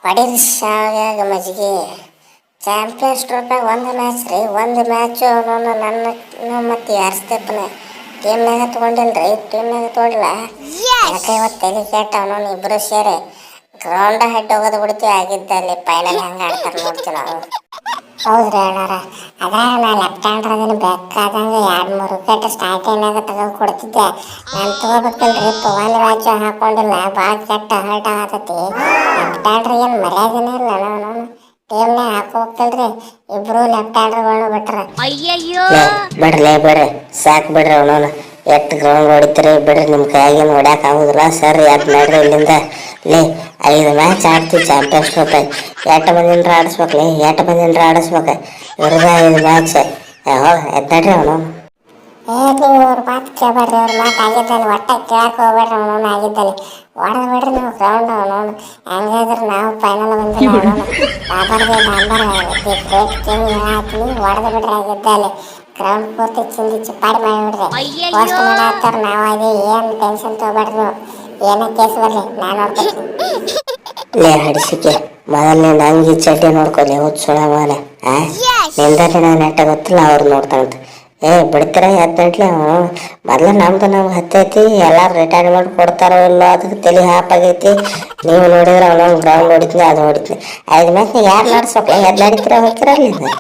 ಪಡೀರಿ ಶಾವ್ಯಾಗ ಮಜ್ಜಿಗೆ. ಚಾಂಪಿಯನ್ಸ್ ಟ್ರೋಫಿಯಾಗ ಒಂದು ಮ್ಯಾಚ್ ರೀ, ಒಂದು ಮ್ಯಾಚು ನನ್ನ ಮತ್ತು ಯಾರ್ಸ್ತಪ್ಪನ ಟೀಮ್ನಾಗ ತೊಗೊಂಡಿಲ್ರಿ. ಟೀಮ್ನಾಗ ತೊಗೊಂಡಿಲ್ಲ ಯಾಕೆ ಇವತ್ತು ತಲೆ ಕೆಟ್ಟ ಅವನವನು ಇಬ್ಬರು ಸೇರಿ ಗ್ರೌಂಡ್ ಹೆಡ್ ಹೋಗೋದು ಬಿಡ್ತೀವಿ. ಆಗಿದ್ದಲ್ಲಿ ಫೈನಲ್ ಹೆಂಗೆ ಆಡ್ತಾರೆ ನೋಡ್ತೀವಿ ನಾವು. ಹೌದ್ರಿ ಅಣ್ಣಾರ, ಅದ್ರಾಗ ನಾ ಲೆಫ್ಟ್ ಹ್ಯಾಂಡ್ರ್ ಅದನ್ನು ಬೇಕಾದಂಗೆ 2-3 ವಿಕೆಟ್ ಸ್ಟಾರ್ಟಿಂಗ್ನಾಗ ತೆಗೆದು ಕೊಡ್ತಿದ್ದೆ. ನಾನು ತೊಗೋಬೇಕಲ್ರಿ, ಒಂದು ಮ್ಯಾಚ್ ಹಾಕೊಂಡಿಲ್ಲ, ಭಾಳ ಕೆಟ್ಟ ಹರ್ಟ್ ಆಗತೈತಿ. ಲೆಫ್ಟ್ ಹ್ಯಾಂಡ್ರ್ ಏನು ಮರ್ಯಾದೆನೇ ಇಲ್ಲ. ನಾವು ಟೀಮ್ನಾಗ ಹಾಕೋಬೇಕಲ್ರಿ, ಇಬ್ರು ಲೆಫ್ಟ್ ಹ್ಯಾಂಡ್ರ್ಗಳನ್ನ ಬಿಟ್ರೆ. ಬಿಡ್ರಿ ಸಾಕು ಬಿಡ್ರಿ. ಅವನವನು ಎಷ್ಟು ಗ್ರೌಂಡ್ ಹೊಡಿತೀರಿ ಬಿಡ್ರಿ, ನಿಮ್ಮ ಕೈಯಾಗೇನು ಹೊಡ್ಯಾಕೆ ಆಗೋದಿಲ್ಲ. ಸರ್ ಎದ್ದು ನಡ್ರಿ ಇಲ್ಲಿಂದ. 5 ಮ್ಯಾಚ್ ಆಡ್ತೀವಿ ಚಾಂಪಿಯನ್ಸ್ ಟ್ರೋಫಿ. 8 ಮಂದಿನ ಆಡಿಸ್ಬೇಕ್ಲಿ, 8 ಮಂದಿನ ಆಡಿಸ್ಬೇಕು. ಇವ್ರದ 5 ಮ್ಯಾಚ್. ಎದ್ದು ನಡ್ರಿ ಅವನವನು. ನೀವು ಅವ್ರ ಮಾತು ಕೇಳಬೇಡ್ರಿ, ಅವ್ರ ಮಾತು ಆಗಿದ್ದಲ್ಲಿ ಒಟ್ಟೆ ಕೇಳಕ್ಕೆ ಹೋಗ್ಬೇಡ್ರಿ. ಅವನವನು ಆಗಿದ್ದಲ್ಲಿ ಹೊಡೆದು ಬಿಡ್ರಿ ನೀವು ಗ್ರೌಂಡ್. ಅವನವನು ಹೆಂಗಾದ್ರೆ ನಾವು ಫೈನಲ್ ಬಂದಿಲ್ಲ. ಅವನವನು ಗ್ರೇಟ್ ಕಿಂಗ್ ಹಾಕ್ತೀನಿ, ಹೊಡೆದು ಬಿಡ್ರಿ. ಆಗಿದ್ದಲ್ಲಿ ಗ್ರೌಂಡ್ ಪೂರ್ತಿ ಚಿಂದಿ ಚಿಪ್ಪಾಡಿ ಮಾಡಿಬಿಡ್ರಿ. ಪೋಸ್ಟ್ ಮಾಡತ್ತಾರ, ನಾವು ಅದೇ ಏನು ಟೆನ್ಷನ್ ತೊಗೊಬೇಡ್ರಿ ನೀವು. ಏನೇ ಕೇಸ್ ಬರಲಿ ನಾನು ನೋಡ್ಕೊತೀನಿ. ಹಡಿಸಿಕೆ ಮೊದಲನೇ ಅಂಗಿ ಚಡ್ಡಿ ನೋಡ್ಕೊಲಿ ಹುಚ್ಚುಳ ಮೇಲೆ. ನಿಂದಲ್ಲಿ ನಾನು ನೆಟ್ಟ ಗೊತ್ತಿಲ್ಲ, ಅವ್ರು ನೋಡ್ತಾನಂತ. ಬಿಡ್ತೀರ ಎದ್ದಟ್ಲಿ. ಅವನು ಮೊದಲು ನಮ್ದು ಹತ್ತೈತಿ. ಎಲ್ಲರೂ ರಿಟೈರ್ಮೆಂಟ್ ಕೊಡ್ತಾರೋ ಇಲ್ಲೋ ಅದಕ್ಕೆ ತಲೆ ಹಾಪಾಗೈತಿ. ನೀವು ನೋಡಿದ್ರೆ ಅವನೊಂದು ಗ್ರೌಂಡ್ ಹೊಡಿತೀನಿ, ಅದು ಹೊಡಿತೀನಿ. 5 ಮ್ಯಾಚ್ನಾಗ ಯಾರು ನಡೆಸ್ಬೇಕು? ಎದ್ದು ನಡೀತೀರ ಹೋಗ್ತೀರ ಅಲ್ಲಿಂದ.